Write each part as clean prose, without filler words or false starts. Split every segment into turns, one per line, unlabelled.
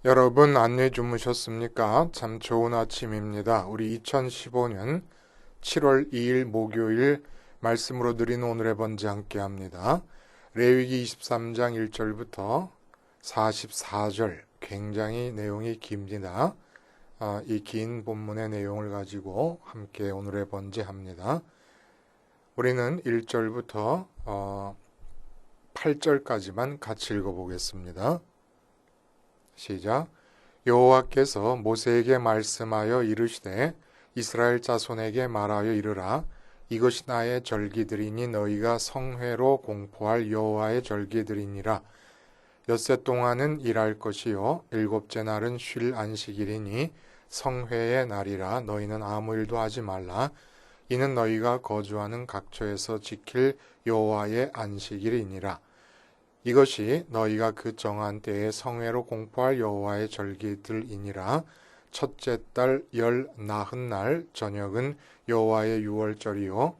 여러분 안내 주무셨습니까? 참 좋은 아침입니다. 우리 2015년 7월 2일 목요일 말씀으로 드린 오늘의 번제 함께 합니다. 레위기 23장 1절부터 44절 굉장히 내용이 깁니다. 이 긴 본문의 내용을 가지고 함께 오늘의 번제 합니다. 우리는 1절부터 8절까지만 같이 읽어보겠습니다. 시작. 여호와께서 모세에게 말씀하여 이르시되 이스라엘 자손에게 말하여 이르라. 이것이 나의 절기들이니 너희가 성회로 공포할 여호와의 절기들이니라. 엿새 동안은 일할 것이요 일곱째 날은 쉴 안식일이니 성회의 날이라. 너희는 아무 일도 하지 말라. 이는 너희가 거주하는 각처에서 지킬 여호와의 안식일이니라. 이것이 너희가 그 정한 때에 성회로 공포할 여호와의 절기들이니라. 첫째 달 열 나흔 날 저녁은 여호와의 유월절이요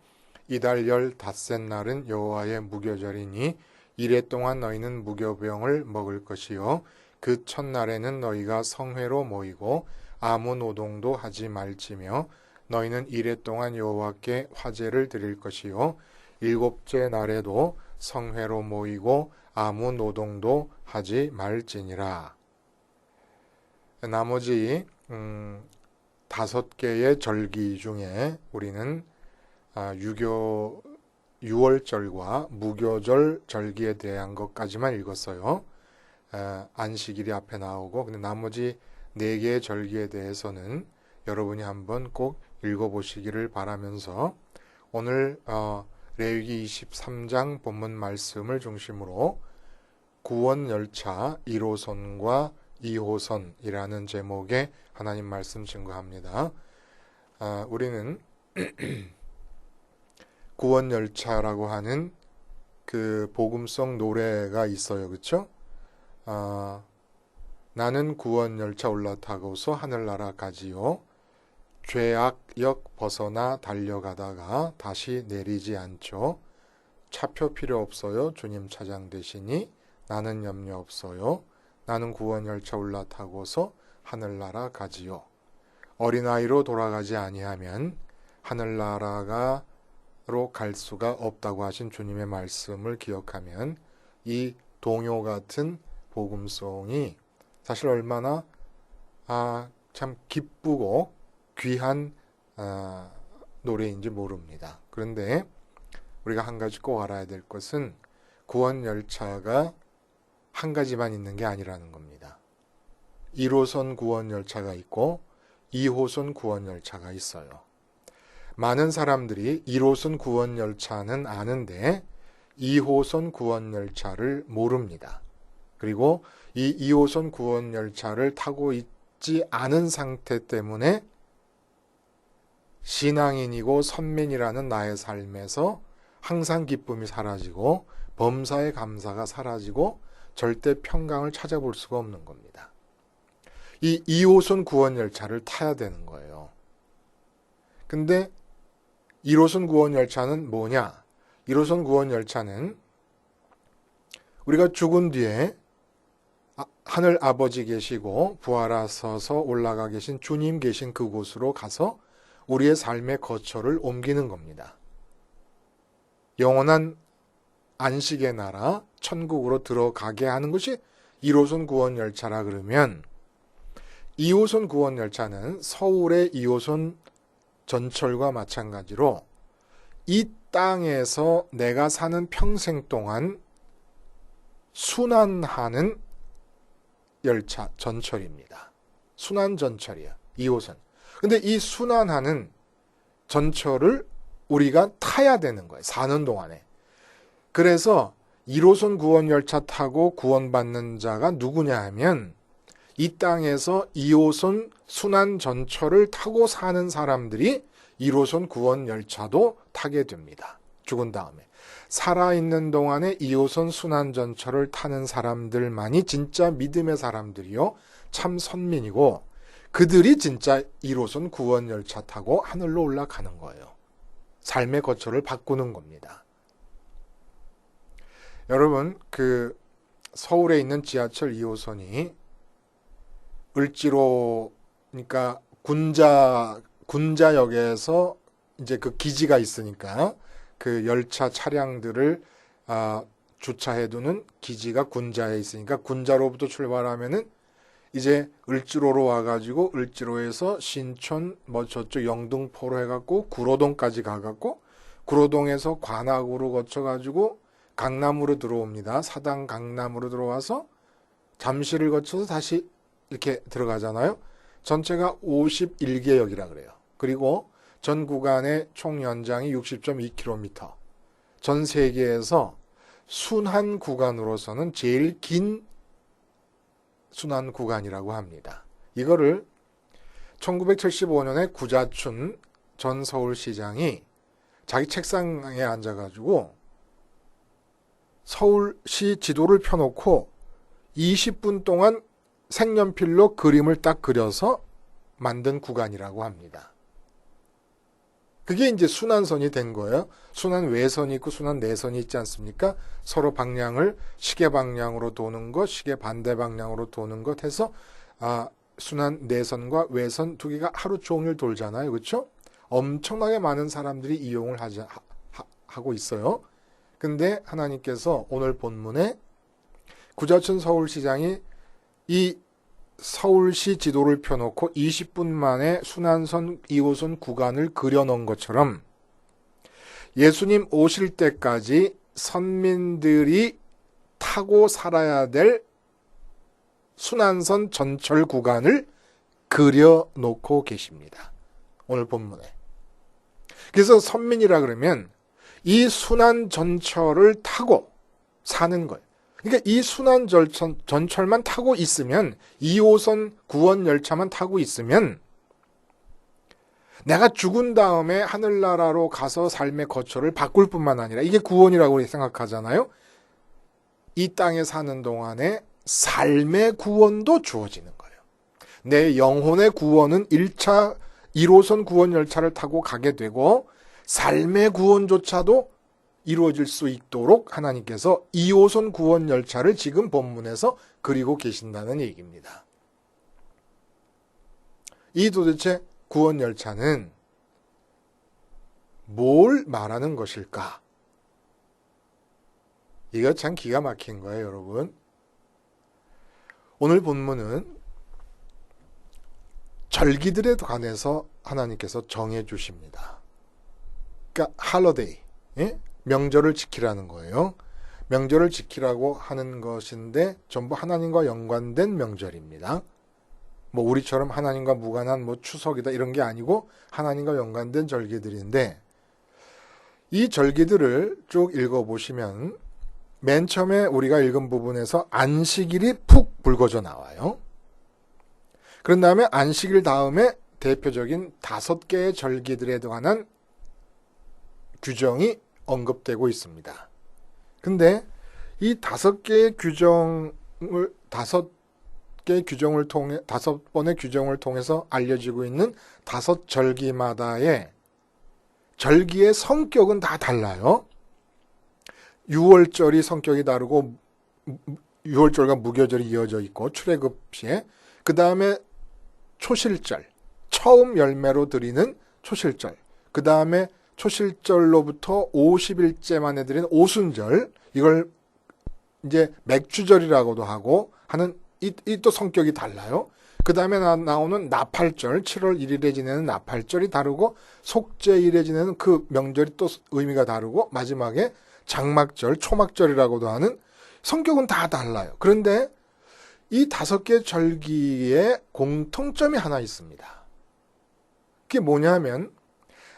이달 열 닷새 날은 여호와의 무교절이니 이래 동안 너희는 무교병을 먹을 것이요 그 첫날에는 너희가 성회로 모이고 아무 노동도 하지 말지며 너희는 이래 동안 여호와께 화제를 드릴 것이요 일곱째 날에도 성회로 모이고 아무 노동도 하지 말지니라. 나머지 5개의 절기 중에 우리는 유월절과 무교절 절기에 대한 것까지만 읽었어요. 안식일이 앞에 나오고 근데 나머지 4개의 절기에 대해서는 여러분이 한번 꼭 읽어보시기를 바라면서 오늘 레위기 23장 본문 말씀을 중심으로 구원열차 1호선과 2호선이라는 제목의 하나님 말씀 증거합니다. 우리는 구원열차라고 하는 그 복음성 노래가 있어요. 그렇죠? 나는 구원열차 올라타고서 하늘나라 가지요. 죄악역 벗어나 달려가다가 다시 내리지 않죠. 차표 필요 없어요. 주님 차장 되시니 나는 염려 없어요. 나는 구원열차 올라타고서 하늘나라 가지요. 어린아이로 돌아가지 아니하면 하늘나라로 갈 수가 없다고 하신 주님의 말씀을 기억하면 이 동요 같은 복음송이 사실 얼마나 참 기쁘고 귀한 노래인지 모릅니다. 그런데 우리가 한 가지 꼭 알아야 될 것은 구원열차가 한 가지만 있는 게 아니라는 겁니다. 1호선 구원열차가 있고 2호선 구원열차가 있어요. 많은 사람들이 1호선 구원열차는 아는데 2호선 구원열차를 모릅니다. 그리고 이 2호선 구원열차를 타고 있지 않은 상태 때문에 신앙인이고 선민이라는 나의 삶에서 항상 기쁨이 사라지고 범사의 감사가 사라지고 절대 평강을 찾아볼 수가 없는 겁니다. 이 2호선 구원열차를 타야 되는 거예요. 근데 1호선 구원열차는 뭐냐? 1호선 구원열차는 우리가 죽은 뒤에 하늘 아버지 계시고 부활하셔서 올라가 계신 주님 계신 그곳으로 가서 우리의 삶의 거처를 옮기는 겁니다. 영원한 안식의 나라 천국으로 들어가게 하는 것이 1호선 구원열차라 그러면 2호선 구원열차는 서울의 2호선 전철과 마찬가지로 이 땅에서 내가 사는 평생 동안 순환하는 열차 전철입니다. 순환 전철이야. 2호선. 근데 이 순환하는 전철을 우리가 타야 되는 거예요. 사는 동안에. 그래서 1호선 구원열차 타고 구원받는 자가 누구냐 하면 이 땅에서 2호선 순환 전철을 타고 사는 사람들이 1호선 구원열차도 타게 됩니다. 죽은 다음에. 살아있는 동안에 2호선 순환 전철을 타는 사람들만이 진짜 믿음의 사람들이요. 참 선민이고 그들이 진짜 1호선 구원열차 타고 하늘로 올라가는 거예요. 삶의 거처를 바꾸는 겁니다. 여러분, 서울에 있는 지하철 2호선이 을지로, 그러니까 군자역에서 이제 그 기지가 있으니까 그 열차 차량들을 주차해두는 기지가 군자에 있으니까 군자로부터 출발하면은 이제 을지로로 와가지고 을지로에서 신촌 뭐 저쪽 영등포로 해갖고 구로동까지 가갖고 구로동에서 관악으로 거쳐가지고 강남으로 들어옵니다. 사당 강남으로 들어와서 잠실을 거쳐서 다시 이렇게 들어가잖아요. 전체가 51개역이라 그래요. 그리고 전 구간의 총 연장이 60.2km. 전 세계에서 순환 구간으로서는 제일 긴 순환 구간이라고 합니다. 이거를 1975년에 구자춘 전 서울시장이 자기 책상에 앉아가지고 서울시 지도를 펴놓고 20분 동안 색연필로 그림을 딱 그려서 만든 구간이라고 합니다. 그게 이제 순환선이 된 거예요. 순환 외선이 있고 순환 내선이 있지 않습니까? 서로 방향을 시계 방향으로 도는 것, 시계 반대 방향으로 도는 것 해서 순환 내선과 외선 두 개가 하루 종일 돌잖아요. 그렇죠? 엄청나게 많은 사람들이 이용을 하고 있어요. 근데 하나님께서 오늘 본문에 구자춘 서울시장이 이 서울시 지도를 펴놓고 20분 만에 순환선 2호선 구간을 그려놓은 것처럼 예수님 오실 때까지 선민들이 타고 살아야 될 순환선 전철 구간을 그려놓고 계십니다. 오늘 본문에. 그래서 선민이라 그러면 이 순환 전철을 타고 사는 거예요. 그러니까 이 순환 전철만 타고 있으면 2호선 구원 열차만 타고 있으면 내가 죽은 다음에 하늘나라로 가서 삶의 거처를 바꿀 뿐만 아니라 이게 구원이라고 생각하잖아요. 이 땅에 사는 동안에 삶의 구원도 주어지는 거예요. 내 영혼의 구원은 1호선 구원 열차를 타고 가게 되고 삶의 구원조차도 이루어질 수 있도록 하나님께서 2호선 구원 열차를 지금 본문에서 그리고 계신다는 얘기입니다. 이 도대체 구원 열차는 뭘 말하는 것일까? 이거 참 기가 막힌 거예요, 여러분. 오늘 본문은 절기들에 관해서 하나님께서 정해 주십니다. 그러니까 할러데이, 예? 명절을 지키라는 거예요. 명절을 지키라고 하는 것인데 전부 하나님과 연관된 명절입니다. 뭐 우리처럼 하나님과 무관한 뭐 추석이다 이런 게 아니고 하나님과 연관된 절기들인데 이 절기들을 쭉 읽어보시면 맨 처음에 우리가 읽은 부분에서 안식일이 푹 불거져 나와요. 그런 다음에 안식일 다음에 대표적인 5개의 절기들에 관한 규정이 언급되고 있습니다. 근데 이 5개의 규정을 통해 5번의 규정을 통해서 알려지고 있는 5절기마다의 절기의 성격은 다 달라요. 6월절이 성격이 다르고 6월절과 무교절이 이어져 있고 출애굽시에 그 다음에 초실절 처음 열매로 드리는 초실절 그 다음에 초실절로부터 50일째 만에 드리는 오순절 이걸 이제 맥주절이라고도 하고 하는 이 또 성격이 달라요. 그 다음에 나오는 나팔절 7월 1일에 지내는 나팔절이 다르고 속죄일에 지내는 그 명절이 또 의미가 다르고 마지막에 장막절 초막절이라고도 하는 성격은 다 달라요. 그런데 이 5개 절기에 공통점이 하나 있습니다. 그게 뭐냐면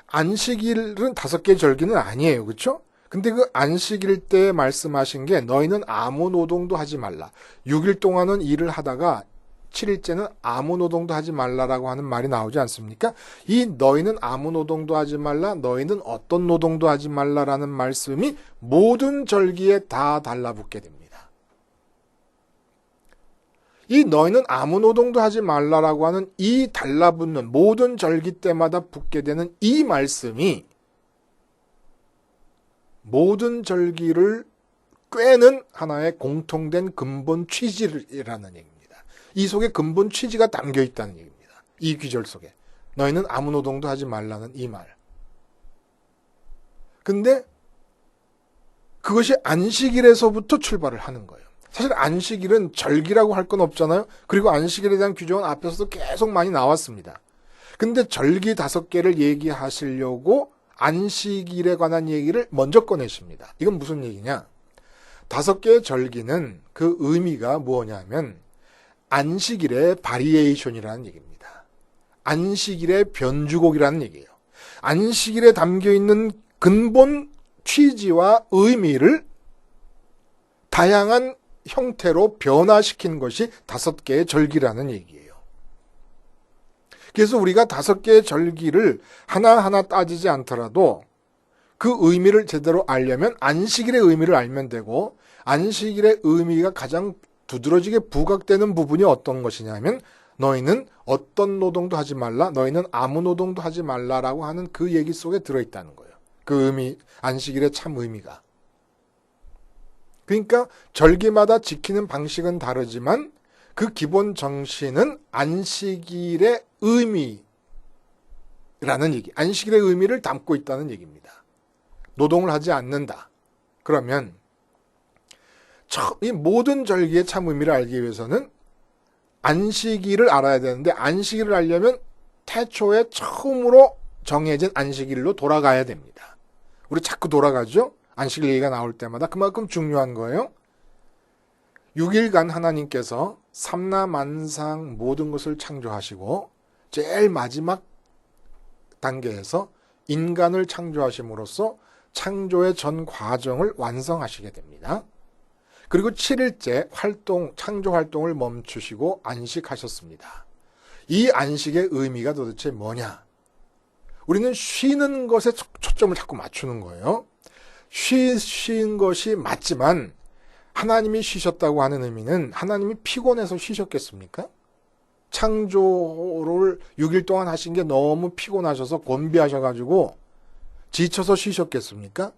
안식일은 5개 절기는 아니에요. 그렇죠? 근데 그 안식일 때 말씀하신 게 너희는 아무 노동도 하지 말라. 6일 동안은 일을 하다가 7일째는 아무 노동도 하지 말라라고 하는 말이 나오지 않습니까? 이 너희는 아무 노동도 하지 말라, 너희는 어떤 노동도 하지 말라라는 말씀이 모든 절기에 다 달라붙게 됩니다. 이 너희는 아무 노동도 하지 말라라고 하는 이 달라붙는 모든 절기 때마다 붙게 되는 이 말씀이 모든 절기를 꿰는 하나의 공통된 근본 취지라는 얘기입니다. 이 속에 근본 취지가 담겨 있다는 얘기입니다. 이 귀절 속에. 너희는 아무 노동도 하지 말라는 이 말. 근데 그것이 안식일에서부터 출발을 하는 거예요. 사실 안식일은 절기라고 할 건 없잖아요. 그리고 안식일에 대한 규정은 앞에서도 계속 많이 나왔습니다. 근데 절기 5개를 얘기하시려고 안식일에 관한 얘기를 먼저 꺼내십니다. 이건 무슨 얘기냐? 5개의 절기는 그 의미가 뭐냐면 안식일의 바리에이션이라는 얘기입니다. 안식일의 변주곡이라는 얘기예요. 안식일에 담겨있는 근본 취지와 의미를 다양한 형태로 변화시킨 것이 5개의 절기라는 얘기예요. 그래서 우리가 5개의 절기를 하나하나 따지지 않더라도 그 의미를 제대로 알려면 안식일의 의미를 알면 되고, 안식일의 의미가 가장 두드러지게 부각되는 부분이 어떤 것이냐면 너희는 어떤 노동도 하지 말라, 너희는 아무 노동도 하지 말라라고 하는 그 얘기 속에 들어있다는 거예요. 그 의미, 안식일의 참 의미가. 그러니까 절기마다 지키는 방식은 다르지만 그 기본 정신은 안식일의 의미라는 얘기, 안식일의 의미를 담고 있다는 얘기입니다. 노동을 하지 않는다. 그러면 이 모든 절기의 참 의미를 알기 위해서는 안식일을 알아야 되는데, 안식일을 알려면 태초에 처음으로 정해진 안식일로 돌아가야 됩니다. 우리 자꾸 돌아가죠? 안식일 얘기가 나올 때마다. 그만큼 중요한 거예요. 6일간 하나님께서 삼라만상 모든 것을 창조하시고 제일 마지막 단계에서 인간을 창조하심으로써 창조의 전 과정을 완성하시게 됩니다. 그리고 7일째 창조 활동을 멈추시고 안식하셨습니다. 이 안식의 의미가 도대체 뭐냐? 우리는 쉬는 것에 초점을 자꾸 맞추는 거예요. 쉬는 것이 맞지만 하나님이 쉬셨다고 하는 의미는 하나님이 피곤해서 쉬셨겠습니까? 창조를 6일 동안 하신 게 너무 피곤하셔서 곤비하셔가지고 지쳐서 쉬셨겠습니까?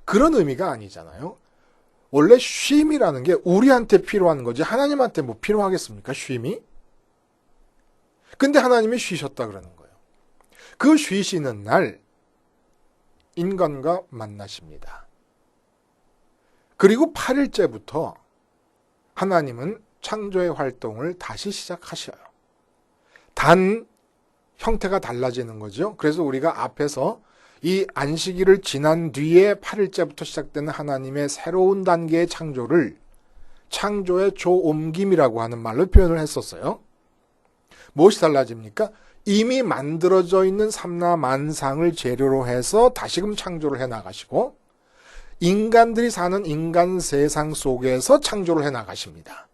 그런 의미가 아니잖아요. 원래 쉼이라는 게 우리한테 필요한 거지 하나님한테 뭐 필요하겠습니까? 쉼이? 근데 하나님이 쉬셨다 그러는 거예요. 그 쉬시는 날 인간과 만나십니다. 그리고 8일째부터 하나님은 창조의 활동을 다시 시작하셔요. 단 형태가 달라지는 거죠. 그래서 우리가 앞에서 이 안식일을 지난 뒤에 8일째부터 시작되는 하나님의 새로운 단계의 창조를 창조의 조옮김이라고 하는 말로 표현을 했었어요. 무엇이 달라집니까? 이미 만들어져 있는 삼라만상을 재료로 해서 다시금 창조를 해나가시고 인간들이 사는 인간 세상 속에서 창조를 해나가십니다.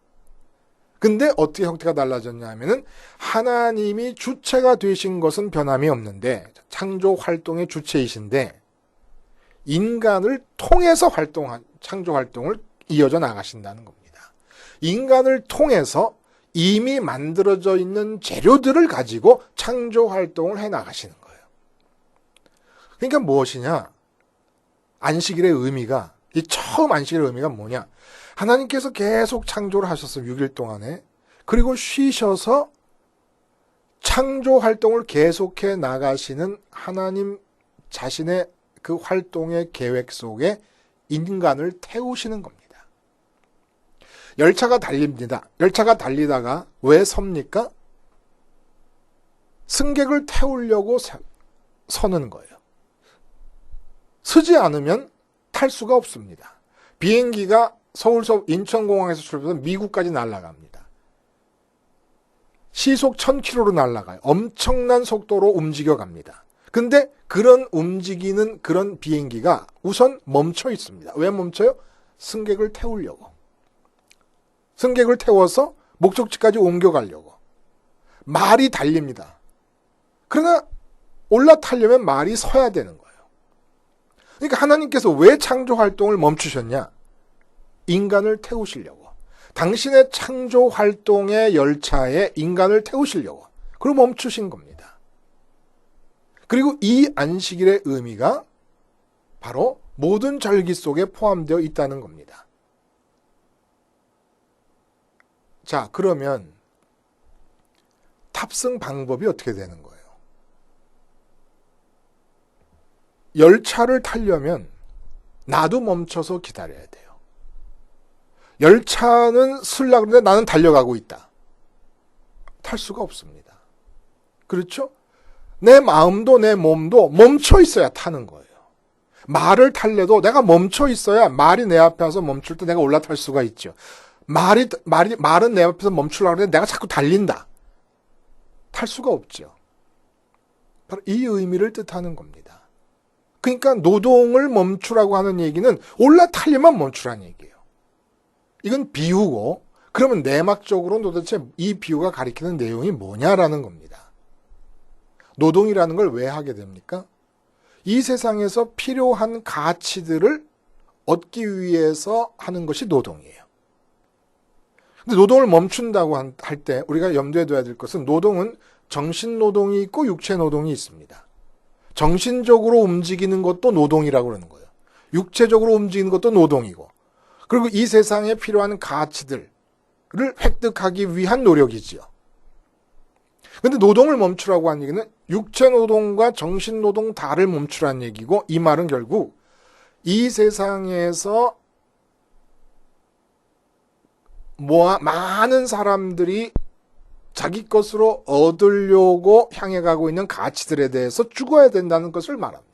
근데 어떻게 형태가 달라졌냐 하면은 하나님이 주체가 되신 것은 변함이 없는데 창조 활동의 주체이신데 인간을 통해서 창조 활동을 이어져 나가신다는 겁니다. 인간을 통해서 이미 만들어져 있는 재료들을 가지고 창조 활동을 해 나가시는 거예요. 그러니까 무엇이냐? 안식일의 의미가, 이 처음 안식일의 의미가 뭐냐? 하나님께서 계속 창조를 하셨어요. 6일 동안에. 그리고 쉬셔서 창조 활동을 계속해 나가시는 하나님 자신의 그 활동의 계획 속에 인간을 태우시는 겁니다. 열차가 달립니다. 열차가 달리다가 왜 섭니까? 승객을 태우려고 서는 거예요. 서지 않으면 탈 수가 없습니다. 비행기가 서울서 인천공항에서 출발해서 미국까지 날아갑니다. 시속 1000km로 날아가요. 엄청난 속도로 움직여갑니다. 근데 그런 움직이는 그런 비행기가 우선 멈춰 있습니다. 왜 멈춰요? 승객을 태우려고. 승객을 태워서 목적지까지 옮겨가려고. 말이 달립니다. 그러나 올라타려면 말이 서야 되는 거예요. 그러니까 하나님께서 왜 창조 활동을 멈추셨냐? 인간을 태우시려고. 당신의 창조 활동의 열차에 인간을 태우시려고. 그리고 멈추신 겁니다. 그리고 이 안식일의 의미가 바로 모든 절기 속에 포함되어 있다는 겁니다. 자, 그러면 탑승 방법이 어떻게 되는 거예요? 열차를 타려면 나도 멈춰서 기다려야 돼요. 열차는 쓰려고 그러는데 나는 달려가고 있다. 탈 수가 없습니다. 그렇죠? 내 마음도 내 몸도 멈춰 있어야 타는 거예요. 말을 탈래도 내가 멈춰 있어야 말이 내 앞에 와서 멈출 때 내가 올라탈 수가 있죠. 말은 내 앞에서 멈추려고 하는데 내가 자꾸 달린다. 탈 수가 없죠. 바로 이 의미를 뜻하는 겁니다. 그러니까 노동을 멈추라고 하는 얘기는 올라타려면 멈추라는 얘기예요. 이건 비유고, 그러면 내막적으로는 도대체 이 비유가 가리키는 내용이 뭐냐라는 겁니다. 노동이라는 걸 왜 하게 됩니까? 이 세상에서 필요한 가치들을 얻기 위해서 하는 것이 노동이에요. 근데 노동을 멈춘다고 할 때 우리가 염두에 둬야 될 것은 노동은 정신노동이 있고 육체노동이 있습니다. 정신적으로 움직이는 것도 노동이라고 그러는 거예요. 육체적으로 움직이는 것도 노동이고, 그리고 이 세상에 필요한 가치들을 획득하기 위한 노력이지요. 근데 노동을 멈추라고 하는 얘기는 육체노동과 정신노동 다를 멈추라는 얘기고, 이 말은 결국 이 세상에서 많은 사람들이 자기 것으로 얻으려고 향해 가고 있는 가치들에 대해서 죽어야 된다는 것을 말합니다.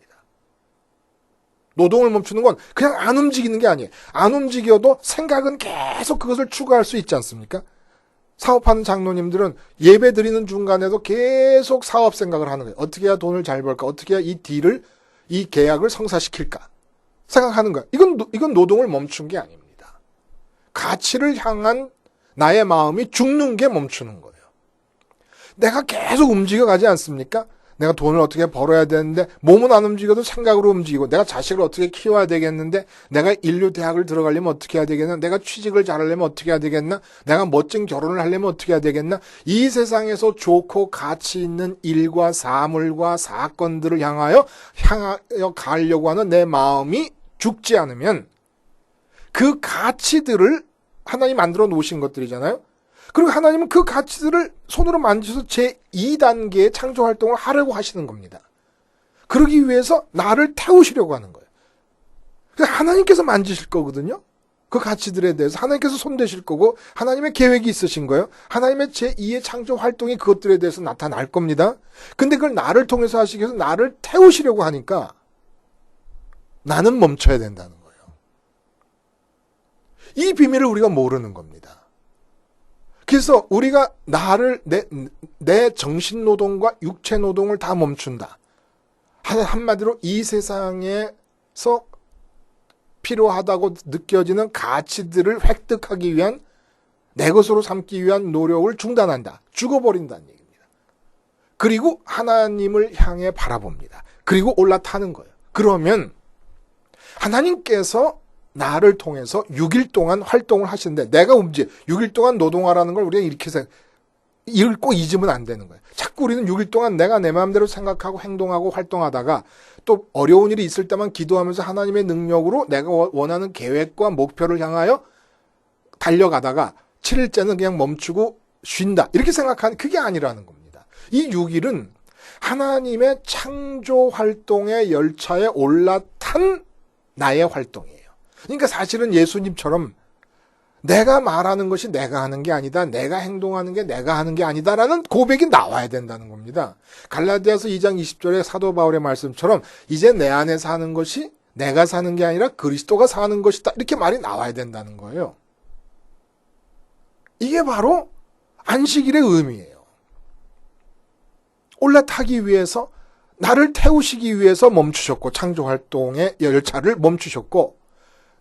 노동을 멈추는 건 그냥 안 움직이는 게 아니에요. 안 움직여도 생각은 계속 그것을 추구할 수 있지 않습니까? 사업하는 장로님들은 예배 드리는 중간에도 계속 사업 생각을 하는 거예요. 어떻게 해야 돈을 잘 벌까? 어떻게 해야 이 계약을 성사시킬까? 생각하는 거예요. 이건 노동을 멈춘 게 아닙니다. 가치를 향한 나의 마음이 죽는 게 멈추는 거예요. 내가 계속 움직여가지 않습니까? 내가 돈을 어떻게 벌어야 되는데 몸은 안 움직여도 생각으로 움직이고, 내가 자식을 어떻게 키워야 되겠는데, 내가 인류 대학을 들어가려면 어떻게 해야 되겠나, 내가 취직을 잘하려면 어떻게 해야 되겠나, 내가 멋진 결혼을 하려면 어떻게 해야 되겠나, 이 세상에서 좋고 가치 있는 일과 사물과 사건들을 향하여 가려고 하는 내 마음이 죽지 않으면 그 가치들을 하나님 만들어 놓으신 것들이잖아요. 그리고 하나님은 그 가치들을 손으로 만지셔서 제2단계의 창조활동을 하려고 하시는 겁니다. 그러기 위해서 나를 태우시려고 하는 거예요. 하나님께서 만지실 거거든요. 그 가치들에 대해서 하나님께서 손대실 거고, 하나님의 계획이 있으신 거예요. 하나님의 제2의 창조활동이 그것들에 대해서 나타날 겁니다. 근데 그걸 나를 통해서 하시기 위해서 나를 태우시려고 하니까 나는 멈춰야 된다는 거예요. 이 비밀을 우리가 모르는 겁니다. 그래서 우리가 내 정신노동과 육체노동을 다 멈춘다. 한마디로 이 세상에서 필요하다고 느껴지는 가치들을 획득하기 위한, 내 것으로 삼기 위한 노력을 중단한다. 죽어버린다는 얘기입니다. 그리고 하나님을 향해 바라봅니다. 그리고 올라타는 거예요. 그러면 하나님께서 나를 통해서 6일 동안 활동을 하시는데, 내가 6일 동안 노동하라는 걸 우리가 이렇게 이걸 꼭 잊으면 안 되는 거예요. 자꾸 우리는 6일 동안 내가 내 마음대로 생각하고 행동하고 활동하다가 또 어려운 일이 있을 때만 기도하면서 하나님의 능력으로 내가 원하는 계획과 목표를 향하여 달려가다가 7일째는 그냥 멈추고 쉰다. 이렇게 생각하는, 그게 아니라는 겁니다. 이 6일은 하나님의 창조 활동의 열차에 올라탄 나의 활동이에요. 그러니까 사실은 예수님처럼 내가 말하는 것이 내가 하는 게 아니다, 내가 행동하는 게 내가 하는 게 아니다라는 고백이 나와야 된다는 겁니다. 갈라디아서 2장 20절의 사도 바울의 말씀처럼 이제 내 안에 사는 것이 내가 사는 게 아니라 그리스도가 사는 것이다, 이렇게 말이 나와야 된다는 거예요. 이게 바로 안식일의 의미예요. 올라타기 위해서, 나를 태우시기 위해서 멈추셨고, 창조활동의 열차를 멈추셨고,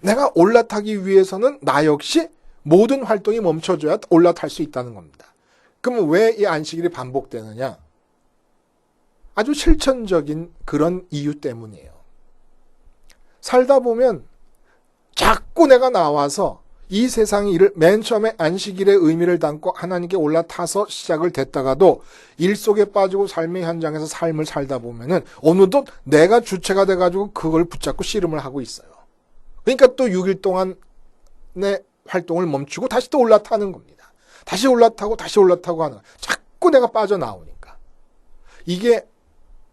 내가 올라타기 위해서는 나 역시 모든 활동이 멈춰줘야 올라탈 수 있다는 겁니다. 그러면 왜 이 안식일이 반복되느냐? 아주 실천적인 그런 이유 때문이에요. 살다 보면 자꾸 내가 나와서 이 세상의 일을, 맨 처음에 안식일의 의미를 담고 하나님께 올라타서 시작을 됐다가도 일 속에 빠지고 삶의 현장에서 삶을 살다 보면은 어느덧 내가 주체가 돼가지고 그걸 붙잡고 씨름을 하고 있어요. 그러니까 또 6일 동안의 활동을 멈추고 다시 또 올라타는 겁니다. 다시 올라타고 다시 올라타고 하는 거예요. 자꾸 내가 빠져나오니까. 이게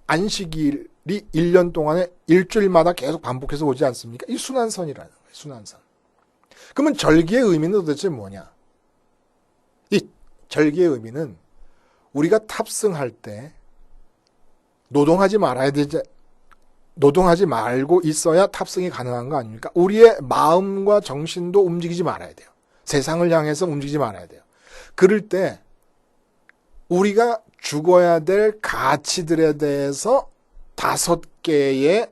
안식일이 1년 동안에 일주일마다 계속 반복해서 오지 않습니까? 이 순환선이라는 거예요. 순환선. 그러면 절기의 의미는 도대체 뭐냐? 이 절기의 의미는 우리가 탑승할 때 노동하지 말고 있어야 탑승이 가능한 거 아닙니까? 우리의 마음과 정신도 움직이지 말아야 돼요. 세상을 향해서 움직이지 말아야 돼요. 그럴 때 우리가 죽어야 될 가치들에 대해서 5개의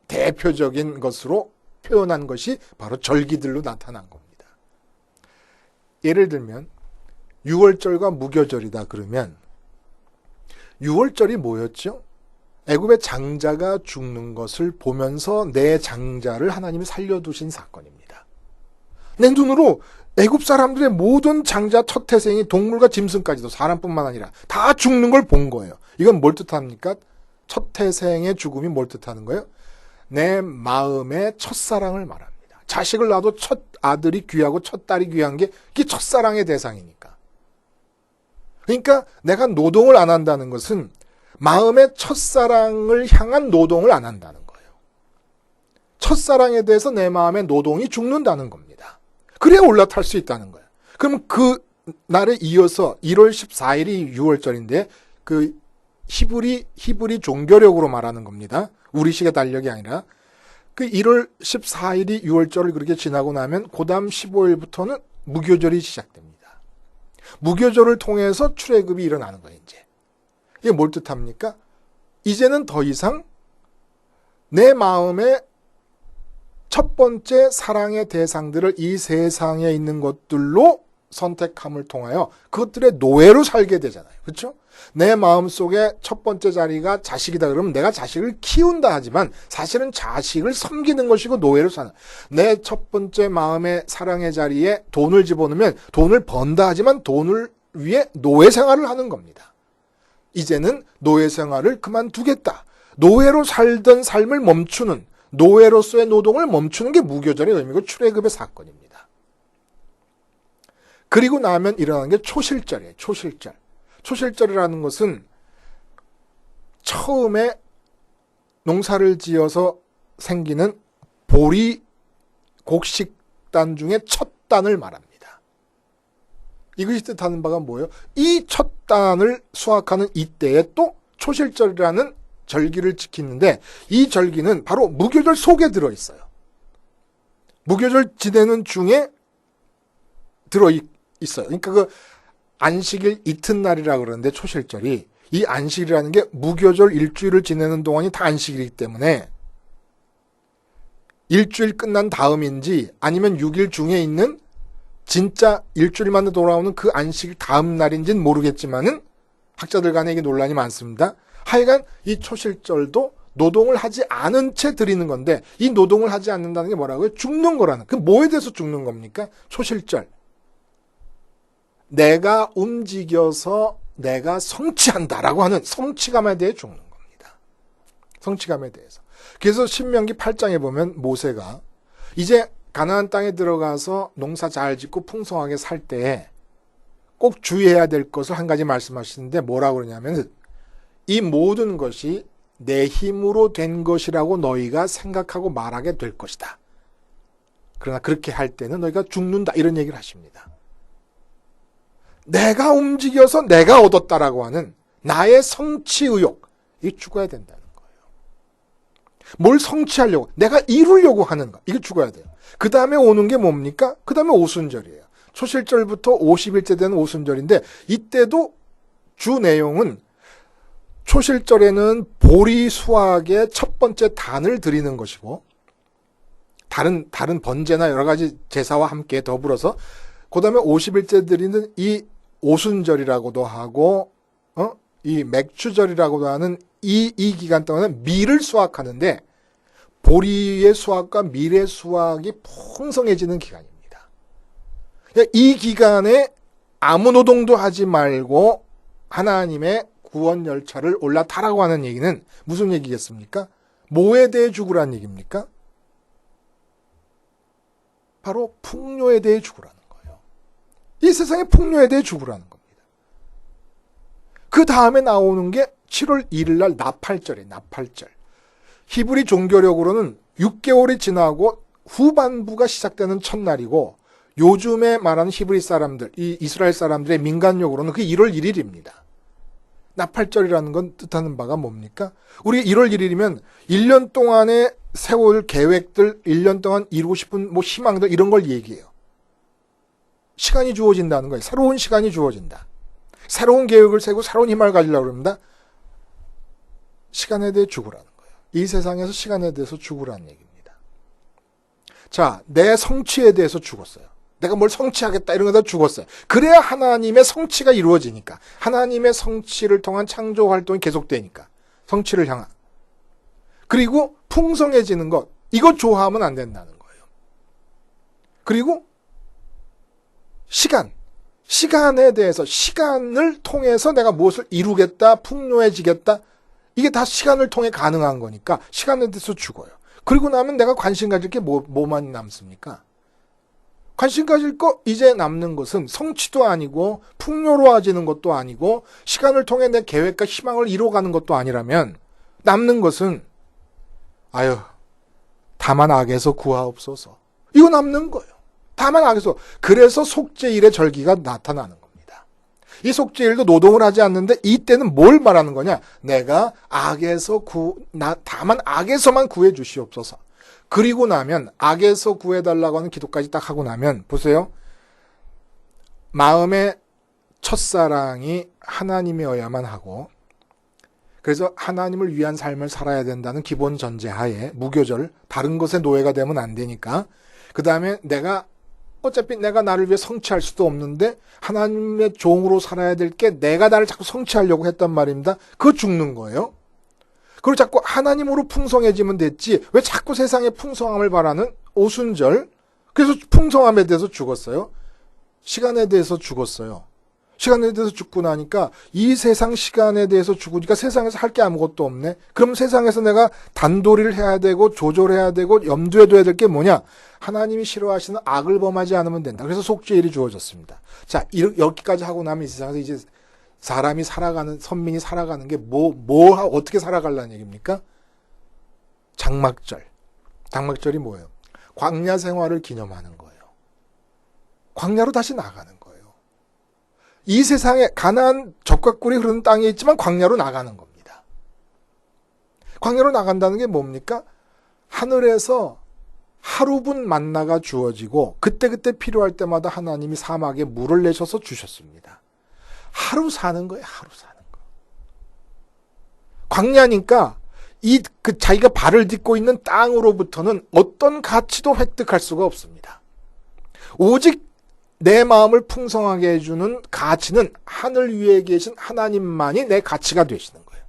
대표적인 것으로 표현한 것이 바로 절기들로 나타난 겁니다. 예를 들면 6월절과 무교절이다 그러면 6월절이 뭐였죠? 애굽의 장자가 죽는 것을 보면서 내 장자를 하나님이 살려두신 사건입니다. 내 눈으로 애굽 사람들의 모든 장자 첫 태생이 동물과 짐승까지도 사람뿐만 아니라 다 죽는 걸 본 거예요. 이건 뭘 뜻합니까? 첫 태생의 죽음이 뭘 뜻하는 거예요? 내 마음의 첫사랑을 말합니다. 자식을 낳아도 첫 아들이 귀하고 첫 딸이 귀한 게 그게 첫사랑의 대상이니까. 그러니까 내가 노동을 안 한다는 것은 마음의 첫사랑을 향한 노동을 안 한다는 거예요. 첫사랑에 대해서 내 마음의 노동이 죽는다는 겁니다. 그래야 올라탈 수 있다는 거예요. 그럼 그 날에 이어서 1월 14일이 6월절인데 그 히브리 종교력으로 말하는 겁니다. 우리식의 달력이 아니라 그 1월 14일이 6월절을 그렇게 지나고 나면 그 다음 15일부터는 무교절이 시작됩니다. 무교절을 통해서 출애굽이 일어나는 거예요. 이제 이게 뭘 뜻합니까? 이제는 더 이상 내 마음의 첫 번째 사랑의 대상들을 이 세상에 있는 것들로 선택함을 통하여 그것들의 노예로 살게 되잖아요. 그렇죠? 내 마음속에 첫 번째 자리가 자식이다 그러면 내가 자식을 키운다 하지만 사실은 자식을 섬기는 것이고 노예로 사는. 내 첫 번째 마음의 사랑의 자리에 돈을 집어넣으면 돈을 번다 하지만 돈을 위해 노예 생활을 하는 겁니다. 이제는 노예 생활을 그만두겠다. 노예로 살던 삶을 멈추는, 노예로서의 노동을 멈추는 게 무교절의 의미고 출애굽의 사건입니다. 그리고 나면 일어나는 게 초실절이에요. 초실절. 초실절이라는 것은 처음에 농사를 지어서 생기는 보리 곡식단 중에 첫 단을 말합니다. 이것이 뜻하는 바가 뭐예요? 이 첫 단을 수확하는 이때에 또 초실절이라는 절기를 지키는데 이 절기는 바로 무교절 속에 들어있어요. 무교절 지내는 중에 들어있어요. 그러니까 그 안식일 이튿날이라고 그러는데 초실절이 이 안식이라는 게 무교절 일주일을 지내는 동안이 다 안식이기 때문에 일주일 끝난 다음인지 아니면 6일 중에 있는 진짜 일주일 만에 돌아오는 그 안식일 다음 날인지는 모르겠지만은 학자들 간에 이게 논란이 많습니다. 하여간 이 초실절도 노동을 하지 않은 채 드리는 건데 이 노동을 하지 않는다는 게 뭐라고요? 죽는 거라는. 그 뭐에 대해서 죽는 겁니까? 초실절. 내가 움직여서 내가 성취한다라고 하는 성취감에 대해 죽는 겁니다. 성취감에 대해서. 그래서 신명기 8장에 보면 모세가 이제 가나안 땅에 들어가서 농사 잘 짓고 풍성하게 살 때에 꼭 주의해야 될 것을 한 가지 말씀하시는데 뭐라고 그러냐면 이 모든 것이 내 힘으로 된 것이라고 너희가 생각하고 말하게 될 것이다. 그러나 그렇게 할 때는 너희가 죽는다 이런 얘기를 하십니다. 내가 움직여서 내가 얻었다라고 하는 나의 성취 의욕 이게 죽어야 된다는 거예요. 뭘 성취하려고 내가 이루려고 하는 거 이게 죽어야 돼요. 그 다음에 오는 게 뭡니까? 그 다음에 오순절이에요. 초실절부터 50일째 되는 오순절인데 이때도 주 내용은 초실절에는 보리 수확의 첫 번째 단을 드리는 것이고 다른 번제나 여러 가지 제사와 함께 더불어서 그 다음에 50일째 드리는 이 오순절이라고도 하고 이 맥추절이라고도 하는 이 기간 동안에 밀을 수확하는데 보리의 수확과 밀의 수확이 풍성해지는 기간입니다. 이 기간에 아무 노동도 하지 말고 하나님의 구원 열차를 올라타라고 하는 얘기는 무슨 얘기겠습니까? 뭐에 대해 죽으라는 얘기입니까? 바로 풍요에 대해 죽으라는 거예요. 이 세상의 풍요에 대해 죽으라는 겁니다. 그 다음에 나오는 게 7월 1일 날 나팔절이에요. 나팔절. 히브리 종교력으로는 6개월이 지나고 후반부가 시작되는 첫날이고 요즘에 말하는 히브리 사람들, 이 이스라엘 사람들의 민간력으로는 그게 1월 1일입니다. 나팔절이라는 건 뜻하는 바가 뭡니까? 우리 1월 1일이면 1년 동안에 세울 계획들, 1년 동안 이루고 싶은 희망들 이런 걸 얘기해요. 시간이 주어진다는 거예요. 새로운 시간이 주어진다. 새로운 계획을 세우고 새로운 희망을 가지려고 합니다. 시간에 대해 죽으라는 거예요. 이 세상에서 시간에 대해서 죽으라는 얘기입니다. 자, 내 성취에 대해서 죽었어요. 내가 뭘 성취하겠다 이런 거다 죽었어요. 그래야 하나님의 성취가 이루어지니까. 하나님의 성취를 통한 창조 활동이 계속되니까. 성취를 향한. 그리고 풍성해지는 것. 이거 좋아하면 안 된다는 거예요. 그리고 시간에 대해서 시간을 통해서 내가 무엇을 이루겠다, 풍요해지겠다. 이게 다 시간을 통해 가능한 거니까 시간에 대해서 죽어요. 그리고 나면 내가 관심 가질 게 뭐만 남습니까? 관심 가질 거 이제 남는 것은 성취도 아니고 풍요로워지는 것도 아니고 시간을 통해 내 계획과 희망을 이루어가는 것도 아니라면 남는 것은 다만 악에서 구하옵소서. 이거 남는 거예요. 다만 악에서. 그래서 속죄일의 절기가 나타나는 겁니다. 이 속죄일도 노동을 하지 않는데 이때는 뭘 말하는 거냐? 내가 다만 악에서만 구해 주시옵소서. 그리고 나면 악에서 구해달라고 하는 기도까지 딱 하고 나면 보세요. 마음의 첫사랑이 하나님이어야만 하고 그래서 하나님을 위한 삶을 살아야 된다는 기본 전제하에 무교절, 다른 것에 노예가 되면 안 되니까 그 다음에 어차피 내가 나를 위해 성취할 수도 없는데 하나님의 종으로 살아야 될 게 내가 나를 자꾸 성취하려고 했단 말입니다. 그거 죽는 거예요. 그리고 자꾸 하나님으로 풍성해지면 됐지 왜 자꾸 세상의 풍성함을 바라는 오순절, 그래서 풍성함에 대해서 죽었어요. 시간에 대해서 죽었어요. 시간에 대해서 죽고 나니까 이 세상 시간에 대해서 죽으니까 세상에서 할 게 아무것도 없네. 그럼 세상에서 내가 단도리를 해야 되고 조절해야 되고 염두에 둬야 될 게 뭐냐? 하나님이 싫어하시는 악을 범하지 않으면 된다. 그래서 속죄일이 주어졌습니다. 자, 여기까지 하고 나면 이 세상에서 이제 사람이 살아가는, 선민이 살아가는 게 어떻게 살아가려는 얘기입니까? 장막절. 장막절이 뭐예요? 광야 생활을 기념하는 거예요. 광야로 다시 나가는 거예요. 이 세상에 가나안 젖과 꿀이 흐르는 땅에 있지만 광야로 나가는 겁니다. 광야로 나간다는 게 뭡니까? 하늘에서 하루분 만나가 주어지고 그때그때 필요할 때마다 하나님이 사막에 물을 내셔서 주셨습니다. 하루 사는 거예요. 하루 사는 거. 광야니까 자기가 발을 딛고 있는 땅으로부터는 어떤 가치도 획득할 수가 없습니다. 오직 내 마음을 풍성하게 해주는 가치는 하늘 위에 계신 하나님만이 내 가치가 되시는 거예요.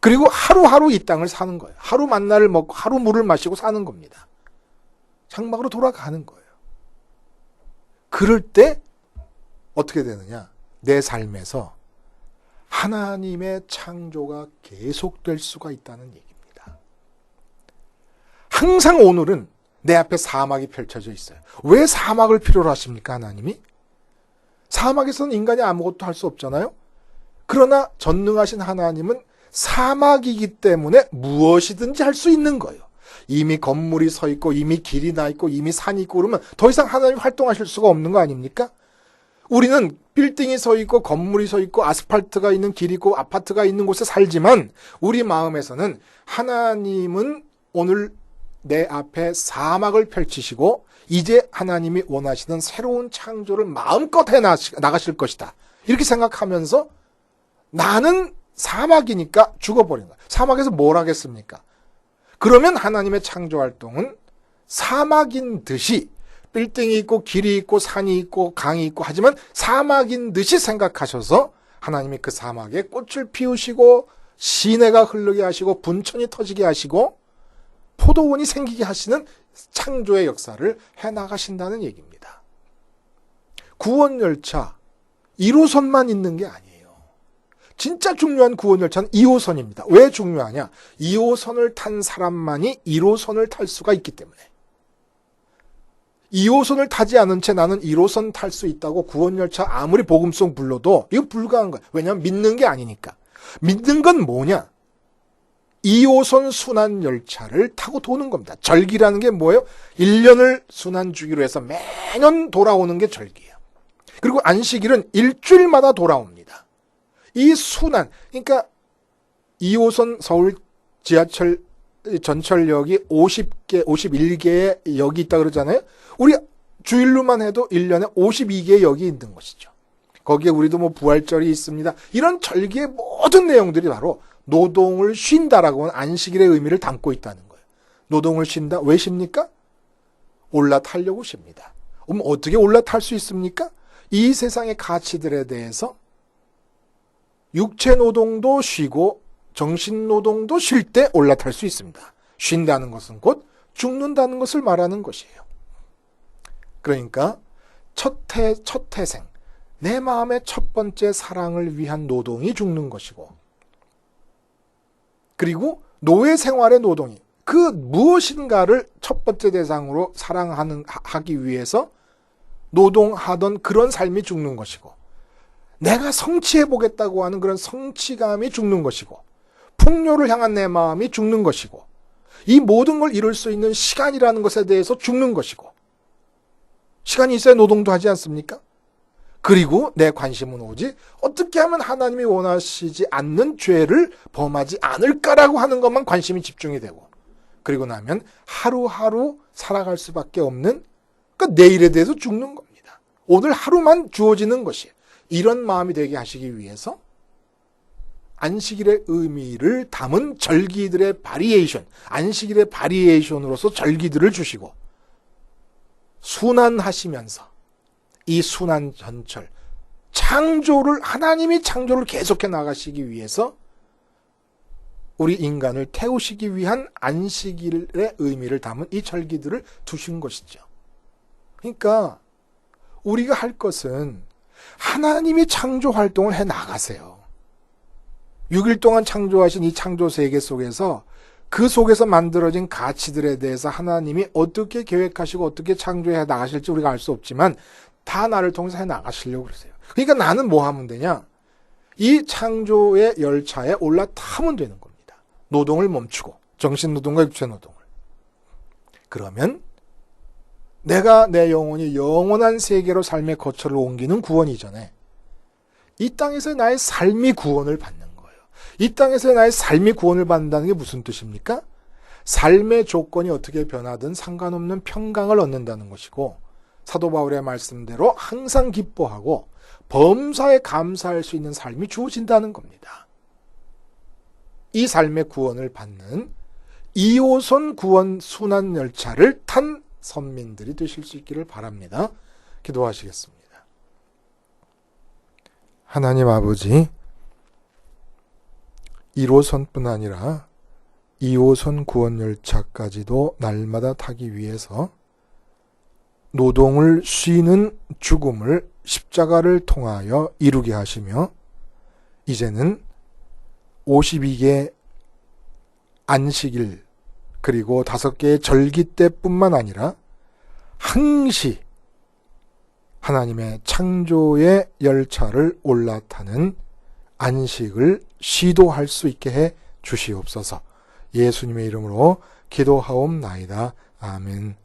그리고 하루하루 이 땅을 사는 거예요. 하루 만나를 먹고 하루 물을 마시고 사는 겁니다. 장막으로 돌아가는 거예요. 그럴 때 어떻게 되느냐? 내 삶에서 하나님의 창조가 계속될 수가 있다는 얘기입니다. 항상 오늘은 내 앞에 사막이 펼쳐져 있어요. 왜 사막을 필요로 하십니까, 하나님이? 사막에서는 인간이 아무것도 할 수 없잖아요. 그러나 전능하신 하나님은 사막이기 때문에 무엇이든지 할 수 있는 거예요. 이미 건물이 서 있고 이미 길이 나 있고 이미 산이 있고 그러면 더 이상 하나님이 활동하실 수가 없는 거 아닙니까? 우리는 빌딩이 서 있고 건물이 서 있고 아스팔트가 있는 길이 있고 아파트가 있는 곳에 살지만 우리 마음에서는 하나님은 오늘 내 앞에 사막을 펼치시고 이제 하나님이 원하시는 새로운 창조를 마음껏 해 나가실 것이다. 이렇게 생각하면서 나는 사막이니까 죽어버린 거야. 사막에서 뭘 하겠습니까? 그러면 하나님의 창조 활동은 사막인 듯이 빌딩이 있고 길이 있고 산이 있고 강이 있고 하지만 사막인 듯이 생각하셔서 하나님이 그 사막에 꽃을 피우시고 시내가 흐르게 하시고 분천이 터지게 하시고 포도원이 생기게 하시는 창조의 역사를 해나가신다는 얘기입니다. 구원열차 1호선만 있는 게 아니에요. 진짜 중요한 구원열차는 2호선입니다. 왜 중요하냐? 2호선을 탄 사람만이 1호선을 탈 수가 있기 때문에.
2호선을 타지 않은 채 나는 1호선 탈 수 있다고 구원열차 아무리 복음송 불러도 이거 불가한 거야. 왜냐하면 믿는 게 아니니까. 믿는 건 뭐냐? 2호선 순환열차를 타고 도는 겁니다. 절기라는 게 뭐예요? 1년을 순환 주기로 해서 매년 돌아오는 게 절기예요. 그리고 안식일은 일주일마다 돌아옵니다. 이 순환, 그러니까 2호선 서울 지하철 전철역이 51개의 역이 있다 그러잖아요. 우리 주일로만 해도 1년에 52개의 역이 있는 것이죠. 거기에 우리도 뭐 부활절이 있습니다. 이런 절기의 모든 내용들이 바로 노동을 쉰다라고 하는 안식일의 의미를 담고 있다는 거예요. 노동을 쉰다. 왜 쉽니까? 올라타려고 쉽니다. 그럼 어떻게 올라탈 수 있습니까? 이 세상의 가치들에 대해서 육체 노동도 쉬고 정신 노동도 쉴 때 올라탈 수 있습니다. 쉰다는 것은 곧 죽는다는 것을 말하는 것이에요. 그러니까 첫 태생, 내 마음의 첫 번째 사랑을 위한 노동이 죽는 것이고, 그리고 노예 생활의 노동이 그 무엇인가를 첫 번째 대상으로 사랑하기 위해서 노동하던 그런 삶이 죽는 것이고, 내가 성취해보겠다고 하는 그런 성취감이 죽는 것이고, 풍요를 향한 내 마음이 죽는 것이고, 이 모든 걸 이룰 수 있는 시간이라는 것에 대해서 죽는 것이고, 시간이 있어야 노동도 하지 않습니까? 그리고 내 관심은 오직 어떻게 하면 하나님이 원하시지 않는 죄를 범하지 않을까라고 하는 것만 관심이 집중이 되고, 그리고 나면 하루하루 살아갈 수밖에 없는, 그러니까 내일에 대해서 죽는 겁니다. 오늘 하루만 주어지는 것이에요. 이런 마음이 되게 하시기 위해서 안식일의 의미를 담은 절기들의 바리에이션, 안식일의 바리에이션으로서 절기들을 주시고, 순환하시면서 이 순환 전철, 하나님이 창조를 계속해 나가시기 위해서 우리 인간을 태우시기 위한 안식일의 의미를 담은 이 절기들을 두신 것이죠. 그러니까 우리가 할 것은 하나님이 창조 활동을 해 나가세요. 6일 동안 창조하신 이 창조 세계 속에서 그 속에서 만들어진 가치들에 대해서 하나님이 어떻게 계획하시고 어떻게 창조해 나가실지 우리가 알 수 없지만 다 나를 통해서 해 나가시려고 그러세요. 그러니까 나는 뭐 하면 되냐? 이 창조의 열차에 올라타면 되는 겁니다. 노동을 멈추고, 정신노동과 육체노동을. 그러면 내가 내 영혼이 영원한 세계로 삶의 거처를 옮기는 구원 이전에 이 땅에서 나의 삶이 구원을 받는 거예요. 이 땅에서 나의 삶이 구원을 받는다는 게 무슨 뜻입니까? 삶의 조건이 어떻게 변하든 상관없는 평강을 얻는다는 것이고, 사도 바울의 말씀대로 항상 기뻐하고 범사에 감사할 수 있는 삶이 주어진다는 겁니다. 이 삶의 구원을 받는 2호선 구원 순환 열차를 탄 선민들이 되실 수 있기를 바랍니다. 기도하시겠습니다. 하나님 아버지, 1호선뿐 아니라 2호선 구원 열차까지도 날마다 타기 위해서 노동을 쉬는 죽음을 십자가를 통하여 이루게 하시며, 이제는 52개 안식일 그리고 5개의 절기 때뿐만 아니라 항시 하나님의 창조의 열차를 올라타는 안식을 시도할 수 있게 해 주시옵소서. 예수님의 이름으로 기도하옵나이다. 아멘.